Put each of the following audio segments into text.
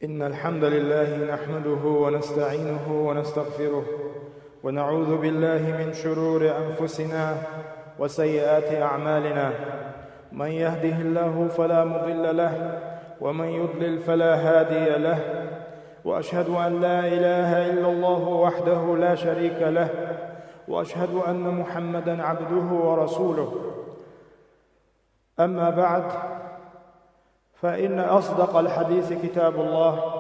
إن الحمد لله نحمده ونستعينه ونستغفره ونعوذ بالله من شرور أنفسنا وسيئات أعمالنا. من يهده الله فلا مضل له ومن يضلل فلا هادي له، وأشهد أن لا إله إلا الله وحده لا شريك له، وأشهد أن محمدًا عبده ورسوله. أما بعد، فإن أصدق الحديث كتاب الله،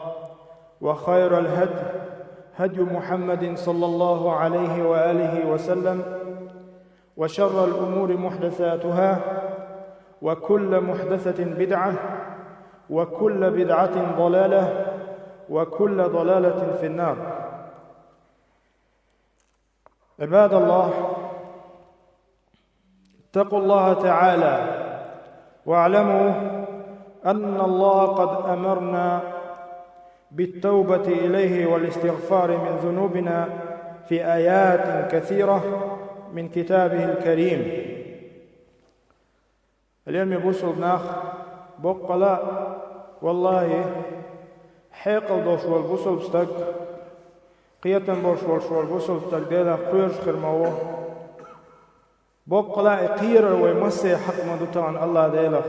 وخير الهدي هدي محمد صلى الله عليه وآله وسلم، وشر الأمور محدثاتها، وكل محدثة بدعة، وكل بدعة ضلالة، وكل ضلالة في النار. عباد الله، اتقوا الله تعالى واعلموا أن الله قد أمرنا بالتوبة إليه والاستغفار من ذنوبنا في آيات كثيرة من كتابه الكريم. اليوم يبوسوا بناخ بقلا والله حيقل دوش والبوسوا بستق قيتا بوش والبوسوا بستق ديلا قيرش خرموه بقلا إقير ويمسي حق مدوتان الله ديلا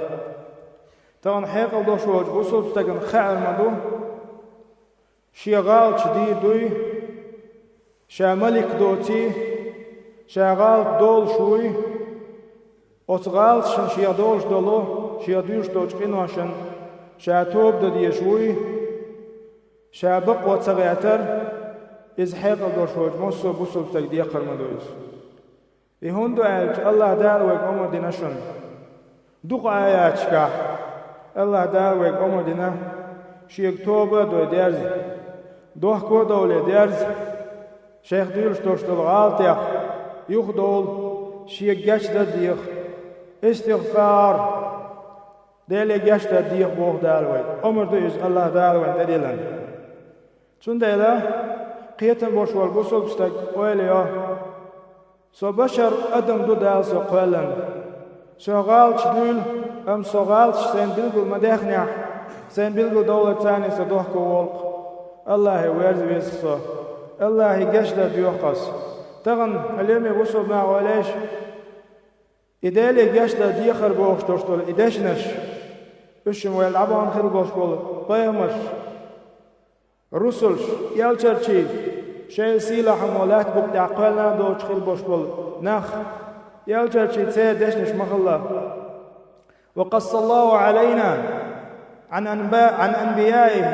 تان حيقل دوش والبوسوا بستق خعر مدو شيغال شديد دوي شاملك دوتي شاغال دول شوي أتغال شن شيا دولش دولو شيا دوش دوش قنواشن شا توب دو دي شوي شا بق واتسغياتر إز حيقل دوش والبوسوا بوسوا بستق دي قرمدويس يهندو عالج الله دار ويق أمر ديناشن دوق آيات شكا الله دار ويق أمر دينا شيك توبة دو ديرز دوح كو دولي ديرز شيخ ديلش دوش دول غالتيخ يوخ دول شيك جاشتا ديخ استغفار ديلي جاشتا ديخ بوخ دالوي أمر دويز الله دالوي دليلن چون ديلا قيتن بوش والبوسول بستك ويليو سو بشر أدم دو دال سو قوالن سو غالش دول أم سو غالش سين بلغل مداخنيح سين بلغل دولة تاني سو دوح كو والق الله ويرز ويسسو الله جاشتا ديوخس تغن اليوم يبوسو بنا وليش إدالي جاشتا ديخر بوخش توشتول إداشنش بشم ويلعبان خير بوش بول قيمش رسلش يالچرچي شيء سيلا حمولات بقت عقلنا دوش خير بوش بول نخ يالچرچي تسير داشنش مخلا. وقص الله علينا عن أنبيائهم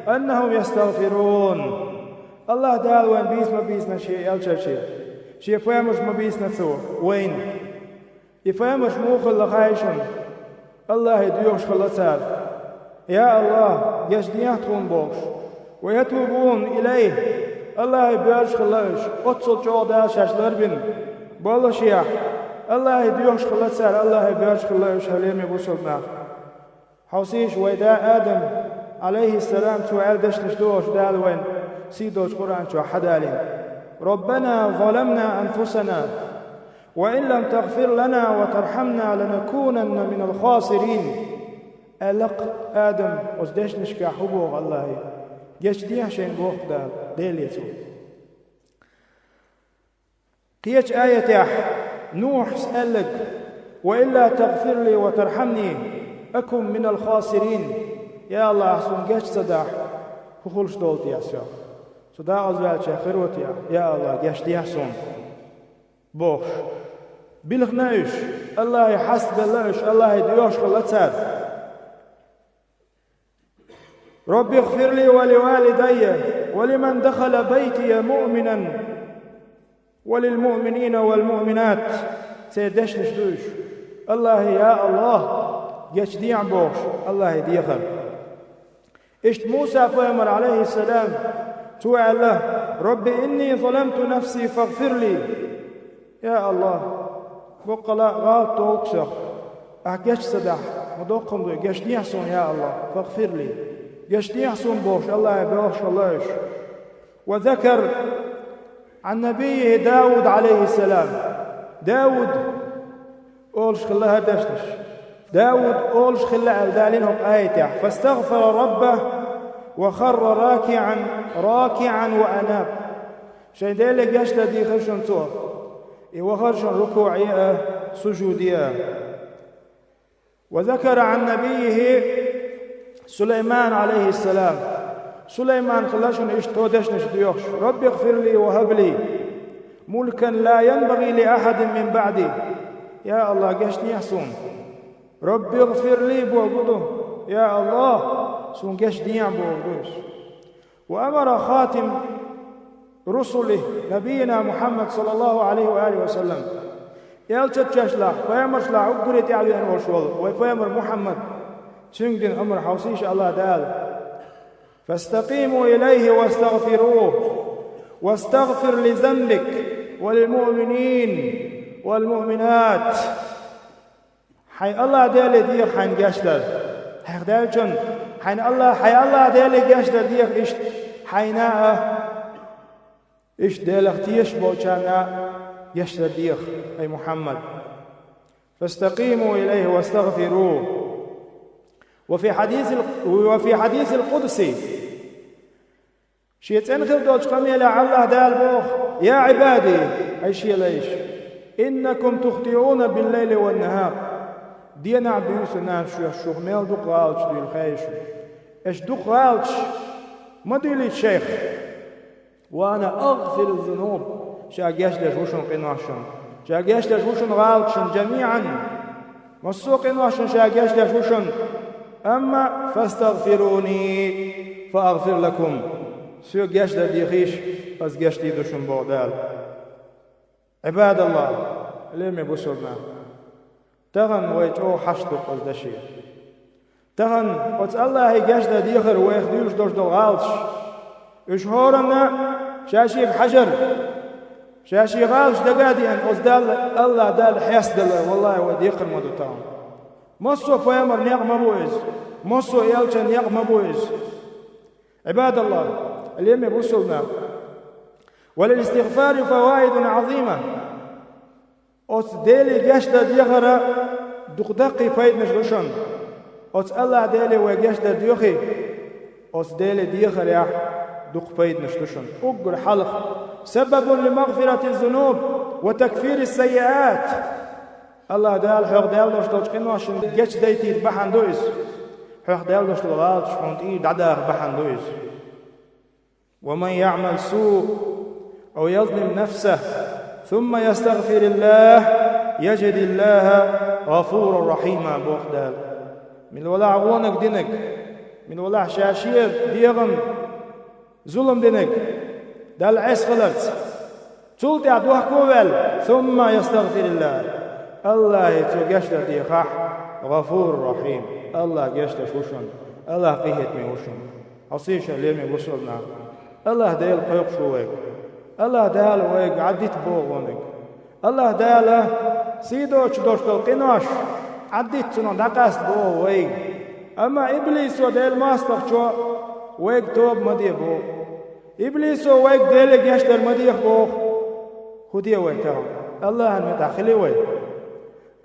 أنهم يستغفرون. الله تعالى وين بيسنا شيء يالچرچي شيء فهمش ما بيسنا سو وين يفهمش موخل لخايشن الله يديوش خلصار يا الله يجدياتهم بوش ويتوبون إليه الله يبيرش خلاش أتصل جودا شاشلر بن بالشيا الله يديوش خلصار الله يبيرش خلاش هليم يبوسلنا حوسيش ويدا آدم عليه السلام سؤال دشنش دوش دالوين سيدوش قرآن شو حدالين ربنا ظلمنا أنفسنا وإن لم تغفر لنا وترحمنا لنكونن من الخاسرين. ألق آدم وزدشنش كحبوغ الله يجديه شين بوخ دال ديليتو قيش آية نوح سألك وإلا تغفر لي وترحمني أكن من الخاسرين. يا الله أحسن جاش صداح خلش دولتي يا سيا صداح أزوالش خيروتي يا الله جاش دي أحسن بوخ بلغناش الله يحسب اللهش الله يديوش خلصار. رب اغفر لي ولوالدي ولمن دخل بيتي مؤمنا وللمؤمنين والمؤمنات. سيدش نشدوش الله يا الله يشدي عبوش الله يديخر. اشت موسى فامر عليه السلام توعى الله رب إني ظلمت نفسي فاغفر لي. يا الله بقلا غالط توقسخ أحكيش صدح مدوقم دو جشت يحسن يا الله فاغفر لي جشت يحسن بوش الله يبوش الله. وذكر عن نبيه داود عليه السلام داود أولش خلاها دشتش داود أولش خلا دالينهم آيته فاستغفر ربه وخر راكعا وأناب شي ديلي قشت دي خشن تو وخرشن ركوعي سجوديا. وذكر عن نبيه سليمان عليه السلام سليمان خلاشن اشتودشنش ديوخش رب اغفر لي وهب لي ملكا لا ينبغي لأحد من بعدي. يا الله قشني يحسون رب اغفر لي بوغدو يا الله سون قش ديان بوغدوش. وأمر خاتم رسله نبينا محمد صلى الله عليه وآله وسلم يالتشلا فيمرشلا عقرت يعوين وشول وفيمر محمد تشنجن أمر حوسيش الله دال فاستقيموا إليه واستغفروه واستغفر لذنبك وللمؤمنين والمؤمنات. حي الله دالي دير حين قاشتر حي دالجن حين الله دالي قاشتر دير إشت حيناء إيش دالك تيش بوشانا يشتر ديخ أي محمد. فاستقيموا إليه واستغفروه. وفي حديث القدسي شيء انخل دوش قمي لعله دال بوخ يا عبادي أي شيء ليش إنكم تخطئون بالليل والنهار دينا عبيوس الناس شو الشغميل دوق غالش دي الخيش إيش دوق غالش ما دي الشيخ وأنا أغفر الذنوب شاقيش لجوشن قناشن شاقيش لجوشن غالشن جميعا مسوق قناشن شاقيش لجوشن أما فاستغفروني فأغفر لكم سوق قيش لديخيش بس قيش لدوشن بودال. عباد الله لم يبسرنا تغن ويجو حشدق وزدشي تغن وتس الله قيش لديخر ويخديوش دوش دو غالش إشهورنا شاشي بحجر شاشي غالش دقادي أن أزدال الله دال حياس دل والله وديقر مدوتان مصو فيامر نيغ مبويز مصو يالشا نيغ مبويز. عباد الله اليوم يبوسلنا وللاستغفار فوائد عظيمة أوت ديلي قشتا ديغرا دقدقي فايد نجلوشن أوت الله ديلي وقشتا ديوخي أوت ديلي ديغرا دق فايد نشلوشن أقر حلق سبب لمغفرة الذنوب وتكفير السيئات. الله دال حق دال دوش توجقين واشن جيش ديتي بحن دويس حق دال دوش تغالش حونت إيد عداغ بحن دويس. ومن يعمل سوء أو يظلم نفسه ثم يستغفر الله يجد الله غفورا رحيما. بوخ دال من ولا عغونك دينك من ولا شاشير ديغم ظلم دينك دال عيس غلط تولت عدوه كوvel ثم يستغفر الله الله يتوقشت ديخاح غفور رحيم. الله قشت شوشن الله قيهت ميوشن عصيش الليم وصلنا الله ديل قيق شويك الله دال ويق عديت بوغونك الله دال سيدوش دوش القناش عديت سنو دقاست بو ويق أما إبليس وديل ماستر شو ويق توب مدي بو إبليس ويق ديل قشت المديخ بو خديه ويتاهم الله المتاخلي ويق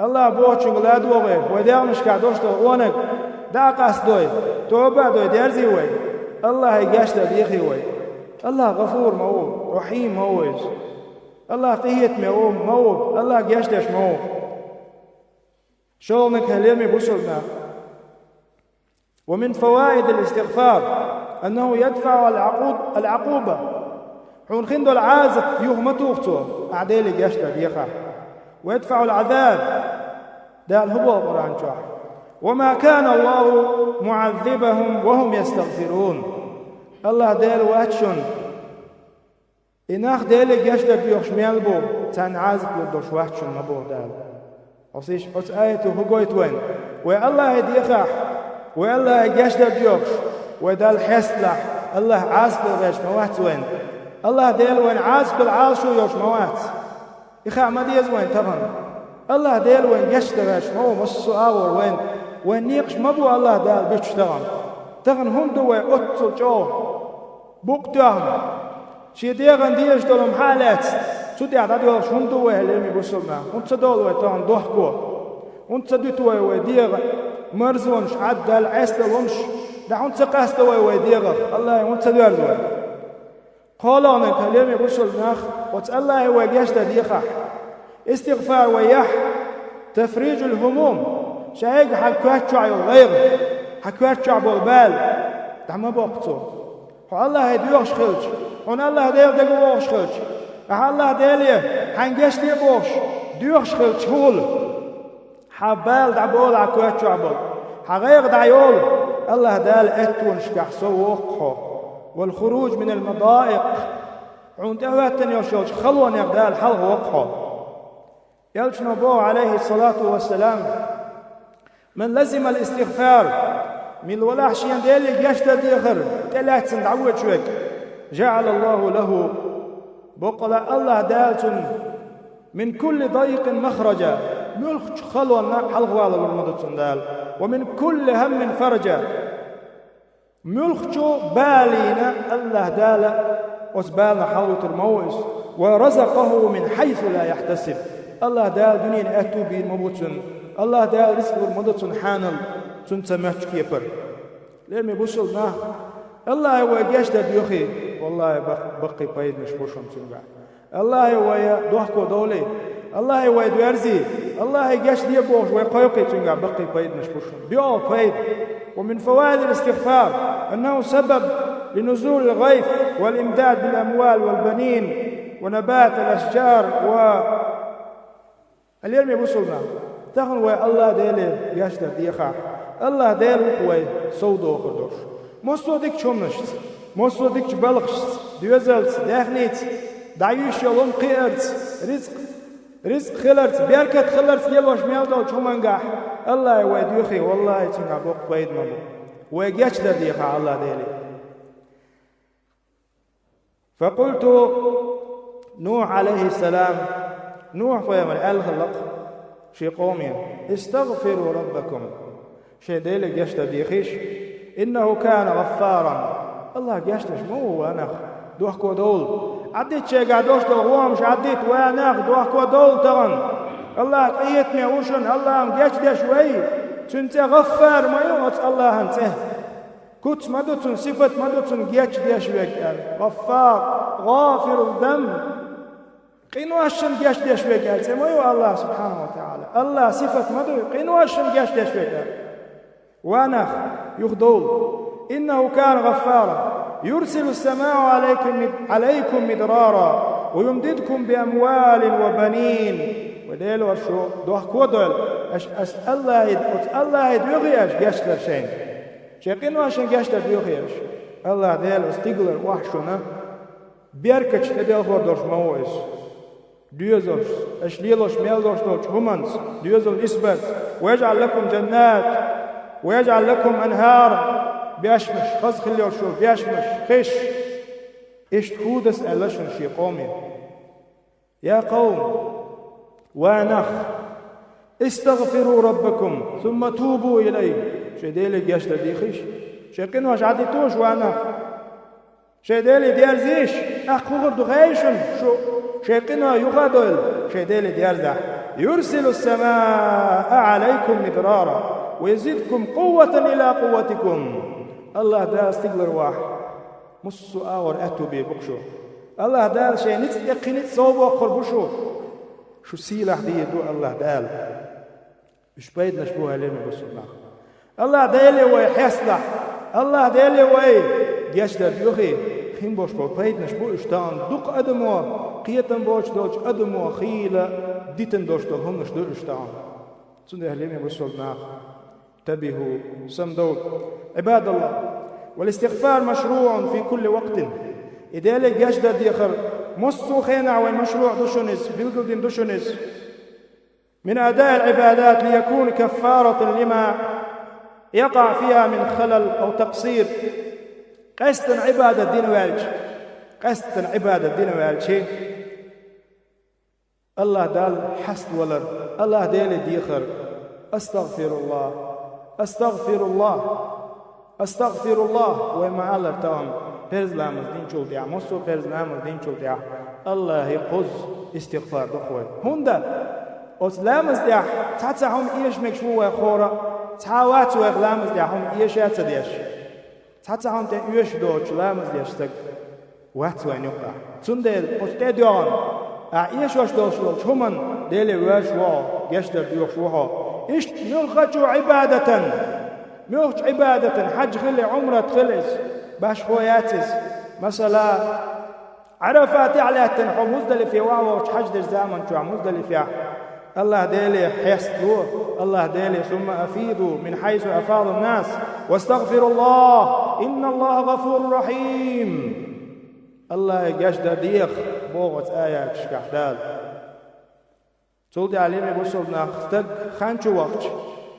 الله بوچنگ لادوغه وداونش كادوشتو اونك داقاس دوي توبه دوي درزي وي الله يقاشت ديخي وي الله غفور مو رحيم موز الله قيت مو الله قاشتش مو شغلنا كلامي بوصلنا. ومن فوائد الاستغفار انه يدفع العقوبه حون خندو العازق يهمتوختو اعدالي قاشت ديخا ويدفع العذاب ده الهبوط قرآن شاح. وما كان الله معذبهم وهم يستغفرون الله ديل واتشون إناخ ديل جشت بيوش ميلبو تان عازق لدوش واتشون مبو دال وصيش أت آيته هقويت وين والله يديخح والله جشت بيوش ودال حسلح الله عازق لغيش موات وين الله ديل وين عازق العالشو يوش موات إخا ما ديز وين تغن الله ديل وين يشتغش مو مصو آور وين نيقش مبو الله دال بيش تغن هم دوي أتو جو بوقتهم شي ديغن ديش دولم حالات تودي عددوش هم دوي هلمي بسلنا هم تدولوي تغن دوحكو هم تدوتوي وديغ مرزونش عدال عسلونش دعون تقاستوي ويديغ الله يموت تدورزوي قالوا أنا كلامي بوصل نخ وتالله وجشت ديخه استغفار ويح تفريج الهموم شايق حكوات شعي الغير حكوات شعب البال دعما بوقتو الله يديوش خلج هون الله ديل دقوش خلج الله ديلي حنجش دي بوش ديوش خلج هول حبال دعبول حكوات شعب حغير دعيول الله دال اتون شكح سوقه والخروج من المضائق عند أواتن يوشوش خلوة نغدال حلغ وقحه يلش نبو عليه الصلاة والسلام من لزم الاستغفار من الولاح شيان ديالي قاشت ديخر تلات سندعوت شوك جعل الله له بقل الله دالت من كل ضيق مخرجا ملخ خلوة حلغ والله والمدد دال ومن كل هم فرجا ملخشو بالينا الله دال وسبالنا حوت الموز ورزقه من حيث لا يحتسب الله دال دنيا أتو بين مبوتن الله دال رزق المدتن حانل تنتمش كيبر لما بوصلنا الله هو جاشد ديوخي والله بقي بايد مش بوشم تنبع الله هو دوحكو دولي الله هو دوارزي الله جاش دي بوش ويقوقي تنبع بقي بايد مش بوشم بيو بايد ومن فوائد الاستغفار أنه سبب لنزول الغيث والإمداد بالأموال والبنين ونبات الأشجار اليوم يبوصلنا تخن الله ديلي ياشد ديخا الله ديل وي سودو خدوش موسو ديك شومنش موسو ديك بلغش ديوزلت داخنيت دعيش يلون قيرت رزق خلرت بيركت خلرت يلوش ميالدو شومنغاح الله وي ديوخي والله تنع بوق بايد مبو ويجاش ديخا الله ديلي فقلت نوح عليه السلام نوح فيما الخلق شي قومي استغفروا ربكم شي ديلي جاشت ديخيش إنه كان غفارا الله جاشتش مو وانا دوحكو دول عديت شي قعدوش دغوامش عديت وانا دوحكو دول تغن الله قيتني وشن الله جاشت شوي تنت غفار ما يوت الله انت كنت مدوتن صفة مدوتن جاشت شوي غفار غافر الذنب قينواشن جاش ديش بيقال سمويو الله سبحانه وتعالى الله صفة مدو قينواشن جاش ديش بيقال وانا يخدول إنه كان غفارا يرسل السماء عليكم مدرارا ويمددكم بأموال وبنين وديل ورشو دوح كودل أس الله يدوغيش جاش درشين قينواشن جاش دردوغيش الله ديل استيقلر وحشونا بيركش تديل خوردوش موئس ديوزوش أشليلوش ميلدوش همانس ديوزو الإسبت ويجعل لكم جنات ويجعل لكم أنهار بيشمش خز خليوش بيشمش خش اشتهودس ألشن شي قومي يا قوم وانخ استغفروا ربكم ثم توبوا إليه شي ديلي جاشت ديخش شي قنوش عديتوش وانخ شي ديلي ديارزيش أخوغر دغيشن شو شيقنا يغادل شيديل ديارزع يرسل السماء عليكم مدرارا ويزيدكم قوة إلى قوتكم الله دا استقلر واحد مصو آور أتو بي بقشو الله دال شيء نتيقنت صوبه قربشو شو سيلح دي دو الله دال مش بايد نشبوها لين بس الله دالي ويحسلح الله دالي وي جاشد بيوخي خين بوش بايد نشبو اشتان دق أدمو قيتن بوش دوش أدمو خيلة ديتن دوش دول هم نشدو اشتان سنده لين بس انتبهوا سمدود عباد الله والاستغفار مشروع في كل وقت إذا لك يجد ديخر مصو خينع والمشروع دوشنس بالقلدين دوشنس من أداء العبادات ليكون كفارة لما يقع فيها من خلل أو تقصير قصد عبادة الدين والج قصد عبادة الدين والج الله دال حسد ولر الله دال ديخر أستغفر الله أستغفر الله أستغفر الله وما الله تام فرز لامز دين شو ديا مصو فرز لامز دين شو ديا الله يقص استغفار دخوي هندا أس لامز ديا تعتهم إيش مكشوا وخورا تعوات وإغلامز ديا هم إيش يتديش تحتهم تأيش دوش لامز يشتق وات وين يقع تندل أستديان أعيش وش دوش لوش همن ديلي وش وا يشتر ديوش وها إيش ملخجو عبادة ملخج عبادة حج خلي عمرة خلص باش خوياتس مثلا عرفات على تنحو مزدلفة واو حج در زمن شو مزدلفة الله ديلي حيسدوا الله ديلي ثم أفيدوا من حيث أفاض الناس واستغفروا الله إن الله غفور رحيم الله يجد ديخ بوغت آيات شكحدال تولدي عليمي بوصلنا اختق خانشو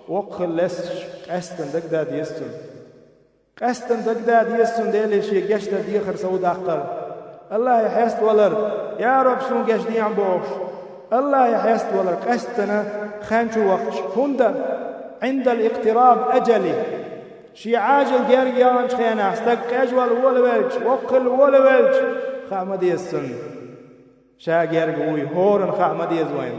وقت لسش قستن دقداد يستن قستن دقداد يستن ديلي شي جشد ديخر سود أقل الله يحيست ولر يا رب سون جشدي عن بوغش الله يحيست ولر قستنا خانشو وقت هند عند الاقتراب أجلي شي عاجل جريان خينا استق أجول ولا ولج وقل ولا ولج خامد يستن شا جرجوي هورن خامد يزوين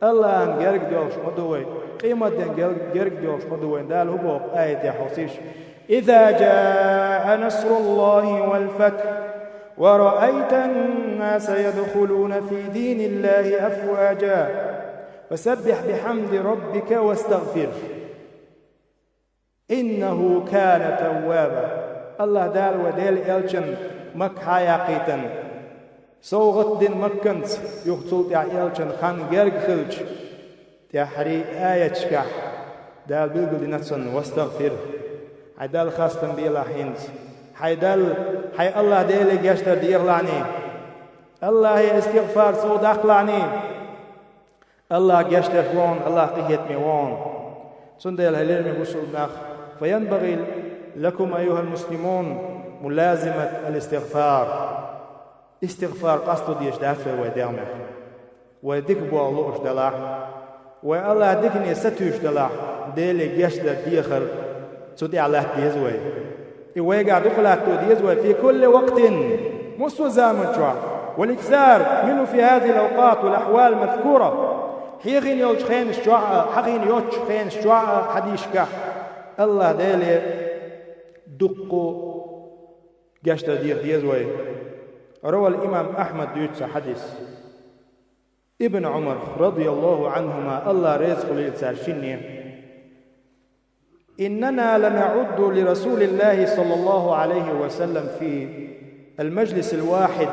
الله أن جرج دوش مدوي قيمة دين جرج دوش مدوين دال هو آية حوسيش إذا جاء نصر الله والفتح ورأيت الناس يدخلون في دين الله أفواجا فسبح بحمد ربك واستغفر إنه كان توابا الله دال وديل إلشن مك حياقيتن صوغت دين مكنت يخطوط يا إلشن خان جرج خلج تحري آية شكح دال بيقول نفسن واستغفر عدال خاستن بيلا حينز حيدل حي الله ديلي جاشتر ديغلاني الله استغفار صود أقلاني الله جاشتر وون الله قهيت ميوون سندل هليل مبوسول ناخ فينبغي لكم أيها المسلمون ملازمة الاستغفار استغفار قصد ديش دافع ودعمه وديك بو الله دلاح والله ديكني ستوش دلاح ديلي جاشتر ديخر سودي الله ديزوي يوجع دخلات ديزوي في كل وقت مسو زامن شوع والإكثار منه في هذه الأوقات والأحوال المذكورة حين يوش خين الشوع حين يوش خين الشوع حديش كح الله ديلي دقو جاشت ديزوي روى الإمام أحمد يوتس حديث ابن عمر رضي الله عنهما الله رزق للسارشيني إننا لنعد لرسول الله صلى الله عليه وسلم في المجلس الواحد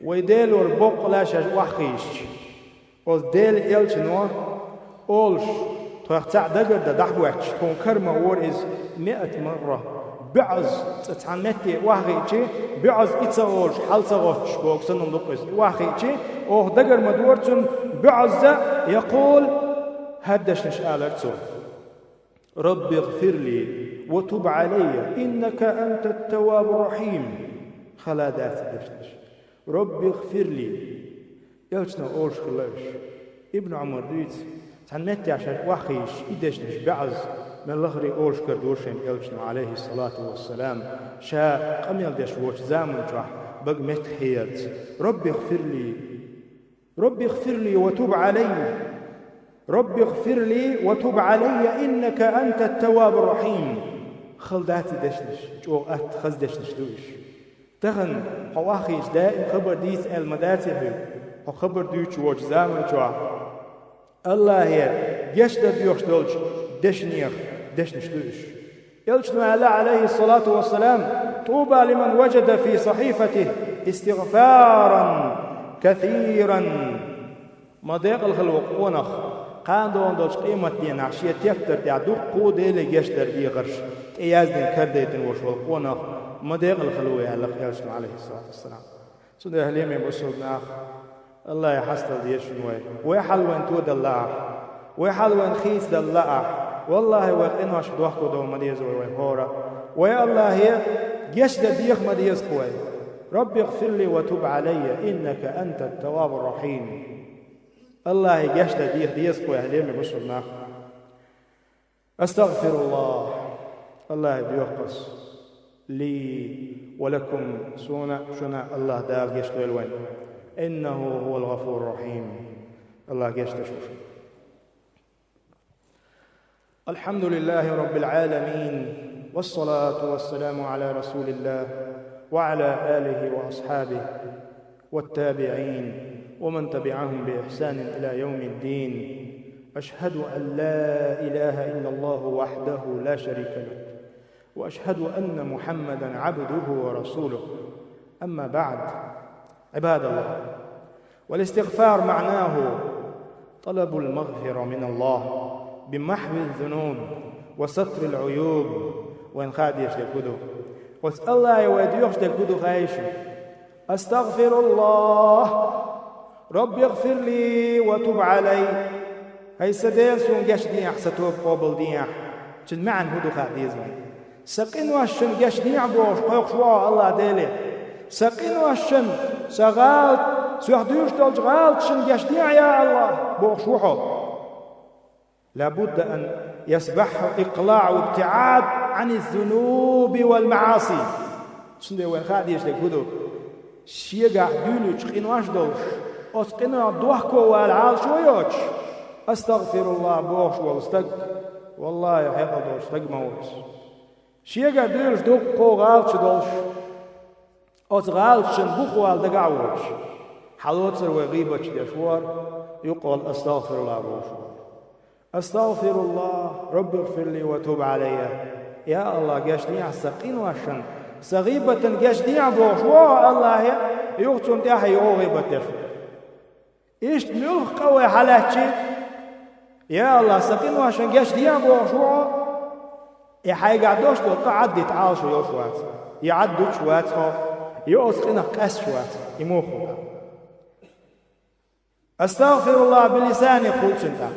ويديلو البوق لاش وحيش وديل إلش نو أولش تختع دقر دحوش تنكر مورز 100 مرة بعز تتعنتي وحيشي بعز إتساولش حالساولش بوكسن نقص وحيشي أو دقر مدورتن بعز يقول هدش نشالرتو رب اغفر لي وتب علي إنك أنت التواب الرحيم خلادات دشتش رب اغفر لي يلشنا أولش خلاش ابن عمر ريت تعنتي عشان وحيش إدشنش بعز من الأخري أولش كردوشين يلشنا عليه الصلاة والسلام شاء قميل دشوش زامن جح بقمت حيرت رب اغفر لي وتب علي رب اغفر لي وتب علي إنك أنت التواب الرحيم خلداتي دشنش جوءات خز دشنش دوش تغن حواخيش دائم خبر ديس المداتي هو خبر دوش وش زامن جوا الله هي يشد ديوش دولش دشنيخ دشنش دوش يلشنو عليه الصلاة والسلام طوبى لمن وجد في صحيفته استغفارا كثيرا مضيق الخلوق ونخ قاندون دوش قيمة دي نعشية تفتر دي عدو قودي لجشتر دي غرش ايازدين كرديتن وشوال ونخ مضيق الخلوة يلشنو عليه الصلاة والسلام سنة هليمي بسولنا الله يحصل دي شنوي ويحلوين تود الله ويحلوين خيس الله والله وقين واش دوحكو دو مديز ويهورا ويا الله هي يشد ديخ مديز قوي ربي اغفر لي وتب علي إنك أنت التواب الرحيم الله يشد ديخ ديز قوي هليمي بسولنا أستغفر الله الله يقص لي ولكم شنا الله داغ يشتغل وين إنه هو الغفور الرحيم الله يشتشوف الحمد لله رب العالمين والصلاة والسلام على رسول الله وعلى آله وأصحابه والتابعين ومن تبعهم بإحسان إلى يوم الدين. أشهد أن لا إله إلا الله وحده لا شريك له، وأشهد أن محمدًا عبده ورسوله. أما بعد، عباد الله، والاستغفار معناه طلب المغفرة من الله بمحو الذنوب وستر العيوب وإنقاذ يشتكده. واسأل الله يودي يشتكده خايشه. أستغفر الله رب اغفر لي وتب علي. هاي سديسون قش ديح ستوب قبل ديح تجمعن هدو خاديزون سقين واشن قش ديح بوش قيق شواء الله ديلي سقين واشن سغالت سيحدوش دولج غالت شن قش ديح يا الله بوش وحو. لابد أن يسبح إقلاع وابتعاد عن الذنوب والمعاصي. شندي وين خاديش لكودو شيقع دولج قين واش دولش أسقنا دوحكو والعال شويوش. أستغفر الله بوش والستق والله يحق دوش استق موش شيقع دولش دوحكو غالش دولش أس غالشن بوخو والدقعوش حلوتر وغيبتش دشوار يقول أستغفر الله بوش. أستغفر الله رب اغفر لي وتوب علي. يا الله قشني عسقين واشن صغيبة قشني عبوش الله يغتون تاحي غيبة إيش ملخ قوي حالاتي يا الله سقين واشن قشني عبوش يحي قعدوش دو قعد يتعال شو يوشوات يعدو شوات يوسقنا قس شوات يموخو. أستغفر الله بلساني قلت شنتاق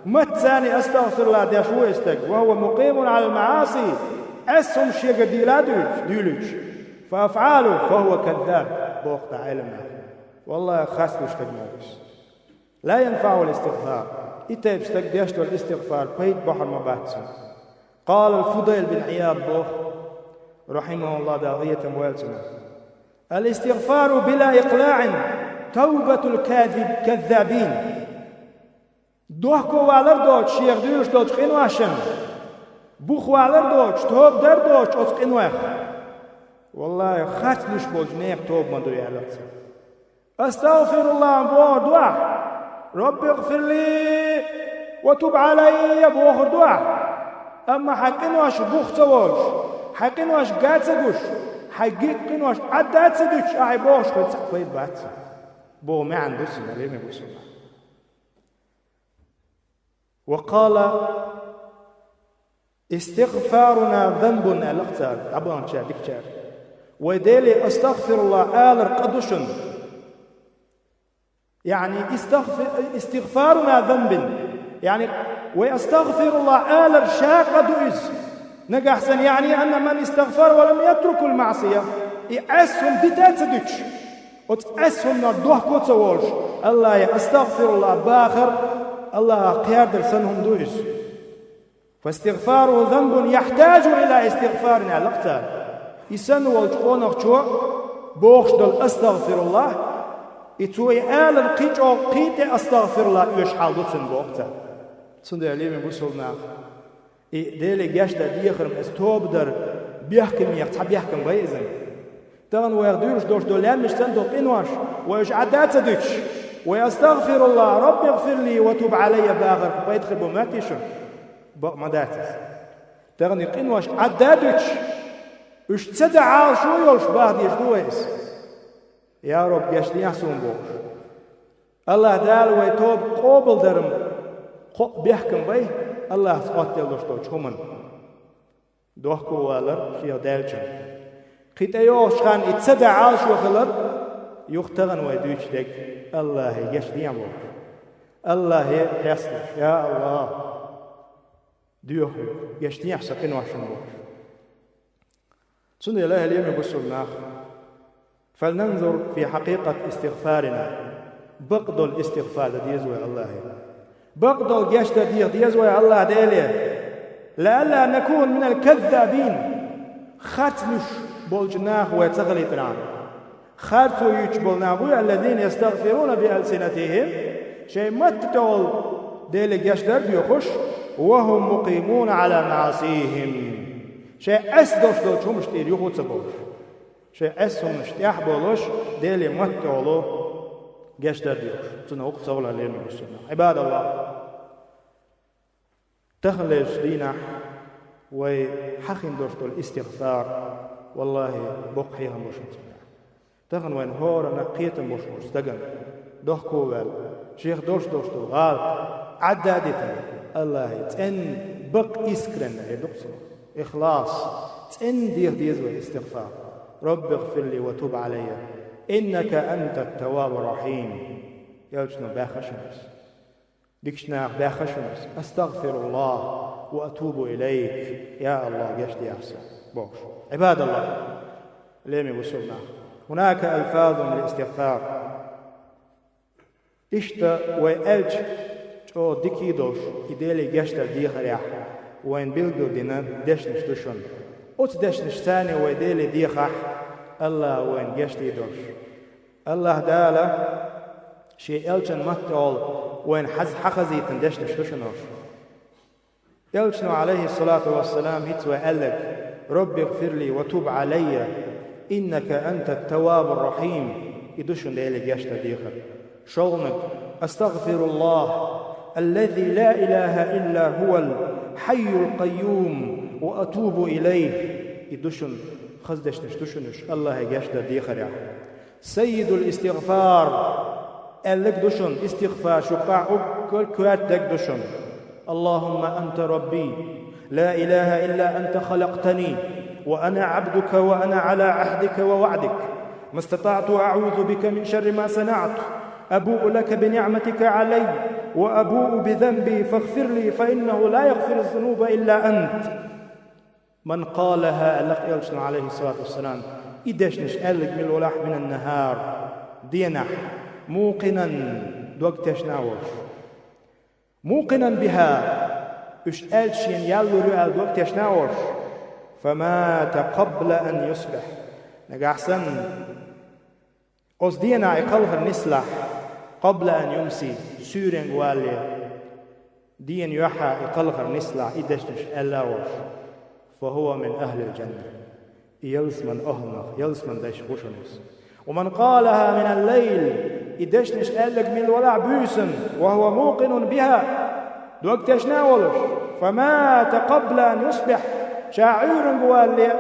متاني أستغفر الله دي شو يستق وهو مقيم على المعاصي أسهم شيء قديلا دولج فأفعاله فهو كذاب بوقت علمه والله خاصوش تجمعوش. لا ينفع الاستغفار إتاب استق ديشتو الاستغفار بيت بحر مباتسن. قال الفضيل بن عياض بوخ رحمه الله داغية موالتنا: الاستغفار بلا إقلاع توبة الكذابين. دوحكو والر دوش شيخ دوش دوش قنواشن بوخ والر دوش توب در دوش أس قنواخ والله خاتلش بوج نيق توب من دوي علت. أستغفر الله بوه دوح رب اغفر لي وتب علي بوه دوح. أما حقنواش بوخ توش حقنواش قاتسدوش حقنواش عداتسدوش أعي بوش خد سقفيد باتس بوه ما عندوش مليمي بسم. وقال: استغفارنا ذنب الاقتال عبران شار ديكتار وديلي أستغفر الله آلر قدشن يعني استغفارنا ذنب يعني وأستغفر الله آلر شاق دوئز نقحسن يعني أن من استغفر ولم يترك المعصية أسهم بتات سدوش أسهم ندوح كوتسوالش الله أستغفر الله باخر الله قيادر سنهم دوئز. فاستغفاره ذنب يحتاج إلى استغفارنا الأقتال يسنو والجقونك شو بوخش دل أستغفر الله يتوي آل القيت أو قيت أستغفر الله يشحال دوتسن بوقتا سندي عليم بوصلنا ديلي جاشتا ديخرم استوب در بيحكم يقتحب يحكم بيزن تغن ويغدورش دوش دولان مش تندو قنواش ويشعدات سدوش ويستغفر الله رب اغفر لي وتب علي باغر ويدخل بماتيشن مداتس تغني قنواش عدادوش وش تدعى شو يولش بعد يشدويس يا رب يشتي يحسون بوش الله دال ويتوب قوبل درم بيحكم بي الله سقط يلوش دوش همن دوحكو والر شيا دالشن قيتيوش خان اتدعى شو خلر يختغن ويدوش دك الله يشتي يعمل الله يحسن يا الله ديوه يشتي يحسن قنواشن بوش سنة الله اليوم يقصرنا فلننظر في حقيقة استغفارنا بقض الاستغفار ديزوي الله بقض الجشت ديزوي الله ديلي لألا نكون من الكذابين خاتلش بولجناه ويتغلطران خاتو يجبلناه الذين يستغفرون بألسنتهم شيء متتول ديلي جشت ديوخش وهم مقيمون على معاصيهم شيء أسدوش دو شومش تير يخوت بولش شيء أسهمش تيح بولش ديلي متولو جشتر ديوش تنوق صولا لين بسنا عباد الله تخلص دينا وحقن دوشتو الاستغفار والله بقحيها مشت تخن وين هور نقيت مشوش تجن دوخ كوال شيخ دوشتو غال عدادتنا الله تن بق إسكرن يدقص إخلاص تن ديز واستغفار رب اغفر لي وتوب علي إنك أنت التواب الرحيم يلجنا باخشنس ديكشنا باخشنس أستغفر الله وأتوب إليك يا الله يشتي أحسن بوش عباد الله ليمي وصلنا هناك ألفاظ من الاستغفار إشتا ويألج جو ديكي دوش إدالي جشتا ديخريح وين بيلقو دينا دشنش دوشن أوت دشنش ثاني ويدالي ديخح الله وين جشتي دوش الله دالا شي ألجن مكتول وين حخزي تندشنش دوشنوش يلجنو عليه الصلاة والسلام هتوى ألك رب اغفر لي وتوب علي إنك أنت التواب الرحيم يدوشن دالي جشتا ديخر شغنك أستغفر الله الذي لا إله إلا هو الحي القيوم وأتوب إليه يدوشن خزدش نشتوشنش الله يجشد ديخر سيد الاستغفار ألك دوشن استغفار شقع كل كوات دك دوشن اللهم أنت ربي لا إله إلا أنت خلقتني وأنا عبدك وأنا على عهدك ووعدك ما استطعت أعوذ بك من شر ما صنعت أبوء لك بنعمتك علي وأبوء بذنبي فاغفر لي فإنه لا يغفر الذنوب إلا أنت من قالها ألق يلشن عليه الصلاة والسلام إدش نشألك من الولاح من النهار دينح موقنا دوقتش ناوش موقنا بها أشألشين يالو رؤال دوقتش ناوش فمات قبل أن يصبح نقاحسن أصدينا يقلها نسلح قبل أن يمسي سورين والي دين يحا يقلها نسلح إدشنش ألاوش فهو من أهل الجنة يلسمن أهنخ يلسمن داش غشنس ومن قالها من الليل إدشنش ألق من الولع بيسن وهو موقن بها دوقتش ناولش فمات قبل أن يصبح شاعر والي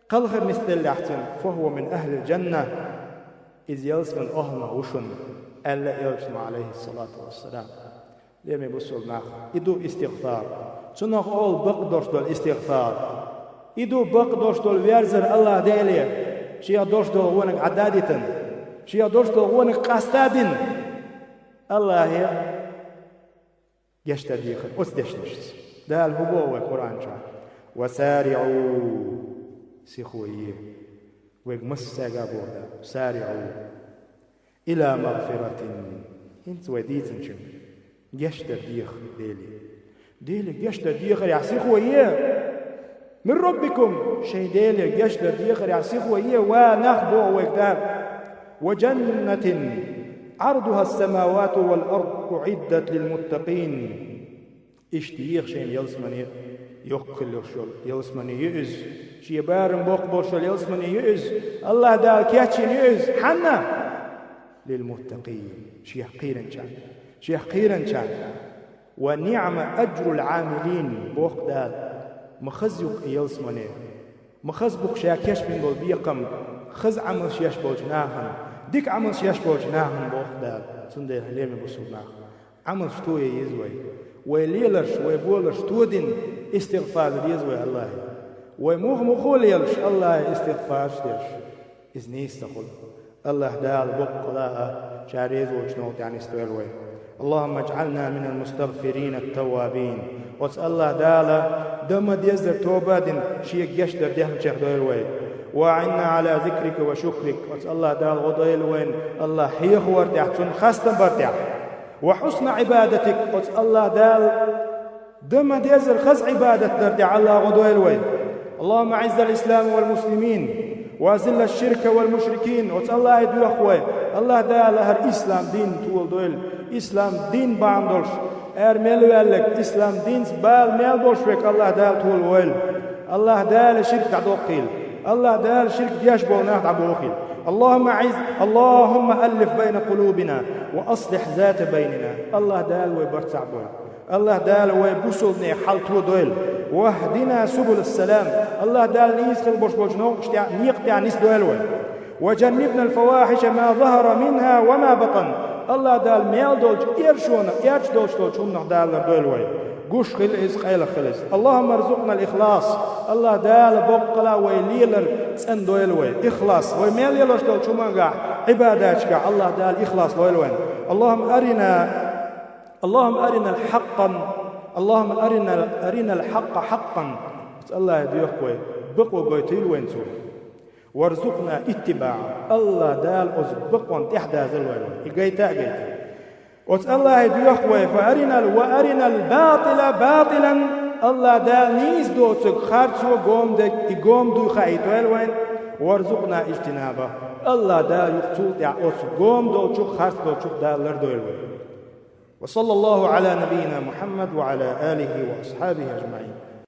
قلخر نستل احسن فهو من أهل الجنة إذ يلسمن أهنا وشن ألا يلسم عليه الصلاة والسلام لم يبصوا معه إدو استغفار سنخ أول بقدرش دول استغفار إدو بقدرش دول ويرزر الله ديلي شيا دوش دول ونك عدادتن شيا دوش دول ونك قاستادن الله هي يشتديخن أسدشنش دال هو القرآن شاء وسارعوا سيخويه ويغمسا قابولا سارعوا إلى مغفرة انت وديتن شم يشتر ديخ ديلي يشتر ديخ يعسيخويه من ربكم شيء ديلي يشتر ديخ يعسيخويه ونخبو ويكتاب وجنة عرضها السماوات والأرض أعدت للمتقين اشتيخ شيء يلسمني يقل شول يلسمني يؤز شي بارم بوق شول يلسمني يؤز الله دال كياتشين يؤز حنا للمتقين شي حقيرا كان ونعم أجر العاملين بوق دال مخزيك يلسمني مخزبك شاكيش من بول بيقم خز عمل شياش بوجناهم ديك عمل شياش بوجناهم بوق دال سندير هليمي بصورنا عمل شتوية يزوي ويليلش ويبولش تودن استغفار يزوي الله ويموخ مخوليلش الله استغفار شتيش إذني استقل الله دال بق لا شاريز وشنوت يعني استويلوي اللهم اجعلنا من المستغفرين التوابين واسأل الله دالا دم ديزر توبادن شيك يشدر ديهم شيخ دويلوي وعنا على ذكرك وشكرك واسأل الله دال غضيل وين الله حيخ وردع تون خاستن بردع وحسن عبادتك واسأل الله دال دم ديزر خز عبادة دردع الله غضيل وين اللهم اعز الإسلام والمسلمين وأذل الشرك والمشركين واسأل الله يدو أخوي الله دال هر إسلام دين طول دويل إسلام دين باندولش ميلو يالك إسلام دين بال ميل بولشويك الله دال طول ويل الله دال شرك تعدوقيل الله دال شرك دياش بولناه تعبوخيل اللهم ألف بين قلوبنا وأصلح ذات بيننا الله دال ويبرتع بول الله دال ويبوسلني حالتو دويل واهدنا سبل السلام الله دال نيسخل برش بوجنو نيقتع نيس دويل وجنبنا الفواحش ما ظهر منها وما بطن الله دال ميال دولج إرش دولج شمنا دال دويل قوش خلص قيل خلص اللهم ارزقنا الإخلاص الله دال بقلا ويليلر سن دويلوي إخلاص ويميل يلوش دول شمانقع عباداتك الله دال إخلاص دويلوين اللهم أرنا الحق حقا الله يديوك وي بقوا قويتيل وين سوي وارزقنا اتباع الله دال أزبقون تحدى زلوين إقايتا الله يديوك وي وأرنا الباطل باطلا الله دال نيز دوتك خارجو قوم دو خايتوين وين وارزقنا اجتنابه الله دال يقتل تعوص قوم دوتك خارج دوتك دال لردوين وصلى الله على نبينا محمد وعلى آله وأصحابه أجمعين.